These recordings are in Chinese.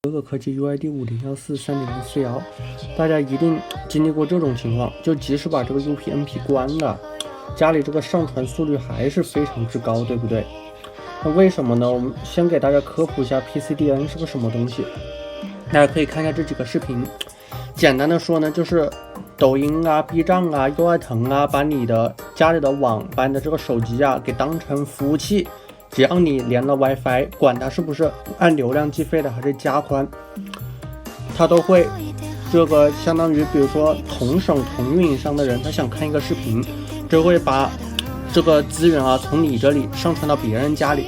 各个科技 UID 50143041，大家一定经历过这种情况，就即使把这个 UPnP 关了，家里这个上传速率还是非常之高，对不对？那为什么呢？我们先给大家科普一下 PCDN 是个什么东西。大家可以看一下这几个视频，简单的说呢，就是抖音啊、B 站啊、优爱腾啊，把你的家里的网、把你的这个手机啊给当成服务器。只要你连了 WiFi， 管它是不是按流量计费的还是加宽，它都会这个相当于，比如说同省同运营商的人，他想看一个视频，就会把这个资源啊从你这里上传到别人家里。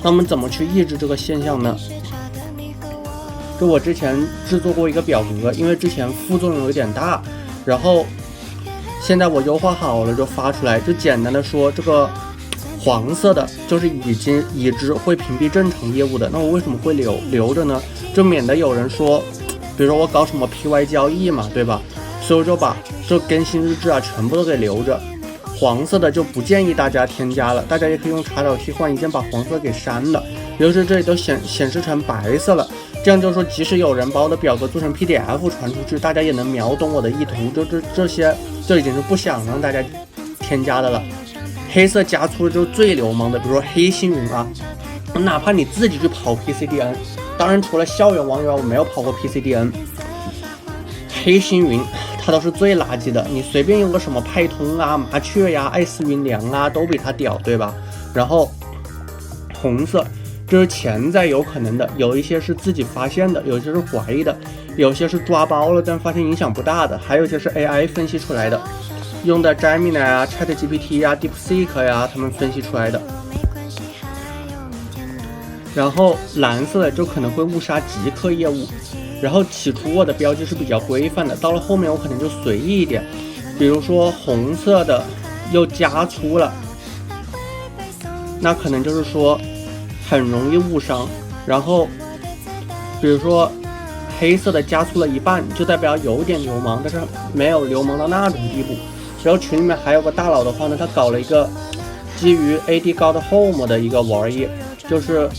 那我们怎么去抑制这个现象呢？就我之前制作过一个表格，因为之前副作用有点大，然后现在我优化好了就发出来，就简单的说，这个黄色的就是已知会屏蔽正常业务的，那我为什么会留着呢？就免得有人说，比如说我搞什么 PY 交易嘛，对吧？所以我就把这更新日志啊全部都给留着。黄色的就不建议大家添加了，大家也可以用查找替换一键把黄色给删了，也就是这里都显示成白色了。这样就是说，即使有人把我的表格做成 PDF 传出去，大家也能秒懂我的意图。这些就已经是不想让大家添加的了。黑色加粗的就是最流氓的，比如说黑星云啊，哪怕你自己去跑 PCDN， 当然除了校园网友，我没有跑过 PCDN。黑星云它都是最垃圾的，你随便用个什么派通啊、麻雀呀、爱思云良啊，都比它屌，对吧？然后红色这是潜在有可能的，有一些是自己发现的，有些是怀疑的，有些是抓包了但发现影响不大的，还有一些是 AI 分析出来的，用的 Gemini 啊、ChatGPT 啊、DeepSeek 呀，他们分析出来的。然后蓝色的就可能会误杀极客业务，然后起初我的标记是比较规范的，到了后面我可能就随意一点，比如说红色的又加粗了，那可能就是说很容易误伤。然后比如说黑色的加粗了一半，就代表有点流氓，但是没有流氓到那种地步。然后群里面还有个大佬的话呢，他搞了一个基于 AD God Home 的一个玩意，就是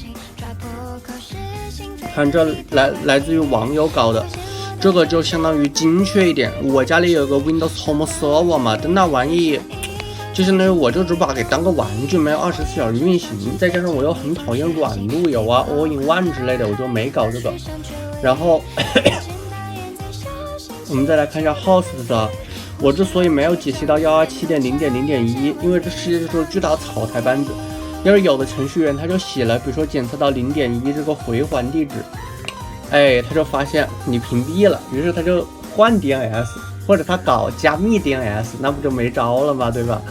看这来自于网友搞的，这个就相当于精确一点。我家里有个 Windows Home Server 嘛，但那玩意就相当于我就只把它给当个玩具，没有24小时运行，再加上我又很讨厌软路由啊、All-in-One 之类的，我就没搞这个。然后我们再来看一下 Host 的。我之所以没有解析到 127.0.0.1， 因为这世界就是巨大草台班子。要是有的程序员他就写了，比如说检测到 0.1 这个回环地址，他就发现你屏蔽了，于是他就换 DNS， 或者他搞加密 DNS， 那不就没招了吗？对吧？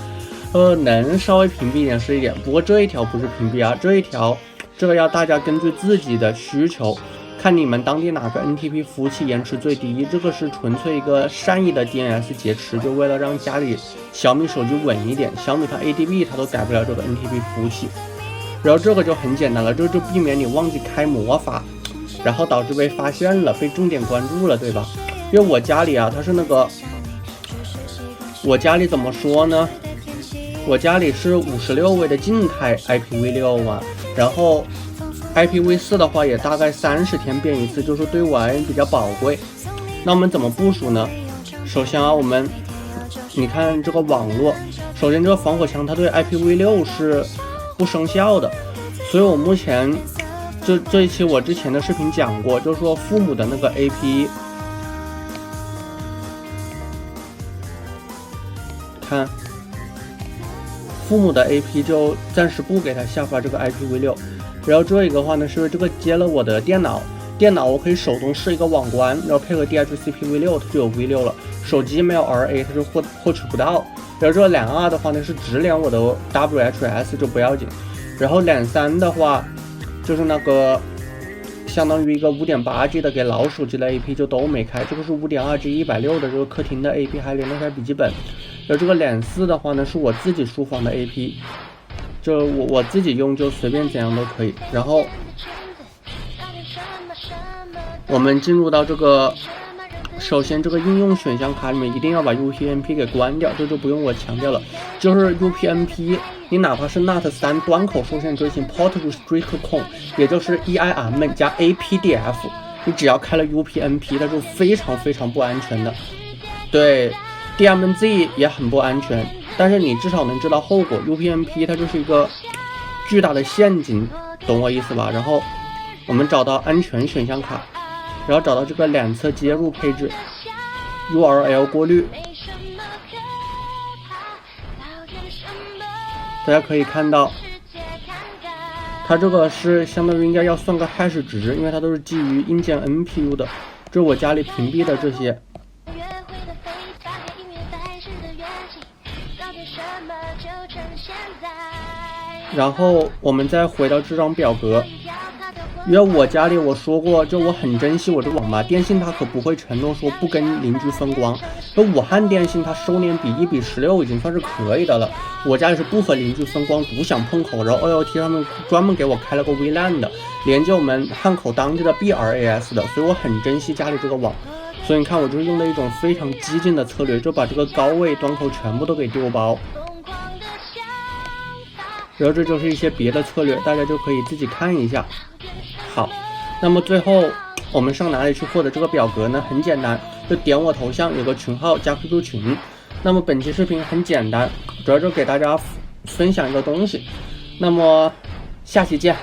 能稍微屏蔽一点是一点，不过这一条不是屏蔽啊，这个要大家根据自己的需求，看你们当地哪个 NTP 服务器延迟最低，这个是纯粹一个善意的 DNS 劫持，就为了让家里小米手机稳一点。小米它 ADB 它都改不了这个 NTP 服务器，然后这个就很简单了，就避免你忘记开魔法，然后导致被发现了，被重点关注了，对吧？因为我家里啊，它是那个，我家里怎么说呢？我家里是56位的静态 IPv6 嘛，然后IPv4 的话也大概30天变一次，就是对我而言比较宝贵。那我们怎么部署呢？首先啊，你看这个网络，首先这个防火墙它对 IPv6 是不生效的，所以我目前这一期我之前的视频讲过，就是说父母的那个 AP， 看父母的 AP 就暂时不给它下发这个 IPv6。然后这一个话呢，是这个接了我的电脑我可以手动设一个网关，然后配合 DHCP V6 它就有 V6 了。手机没有 RA 它就获取不到。然后这2R 的话呢是直连我的 WHS 就不要紧。然后2.3的话就是那个相当于一个 5.8G 的给老手机的 AP 就都没开，这个是 5.2G 160的这个客厅的 AP 还连了台笔记本。然后这个2.4的话呢是我自己书房的 AP。就我自己用就随便怎样都可以。然后我们进入到这个，首先这个应用选项卡里面一定要把 UPnP 给关掉，这就不用我强调了。就是 UPnP 你哪怕是 NAT3 端口受限追行 Port Restrict Con， 也就是 EIM 加 APDF，你只要开了 UPnP， 它就非常非常不安全的。对 ，DMZ 也很不安全，但是你至少能知道后果。UPnP 它就是一个巨大的陷阱，懂我意思吧？然后我们找到安全选项卡，然后找到这个两侧接入配置 URL 过滤，大家可以看到它这个是相当于应该要算个 hash 值，因为它都是基于硬件 NPU 的。这是我家里屏蔽的这些。然后我们再回到这张表格，因为我家里我说过，就我很珍惜我这网吧，电信它可不会承诺说不跟邻居分光。那武汉电信它收敛比1:16已经算是可以的了，我家里是不和邻居分光，独享碰口。然后 OLT 上面专门给我开了个 VLAN 的，连接我们汉口当地的 BRAS 的，所以我很珍惜家里这个网。所以你看，我就是用的一种非常激进的策略，就把这个高位端口全部都给丢包。然后这就是一些别的策略，大家就可以自己看一下。好，那么最后我们上哪里去获得这个表格呢？很简单，就点我头像有个群号加 QQ 群。那么本期视频很简单，主要就给大家分享一个东西。那么下期见。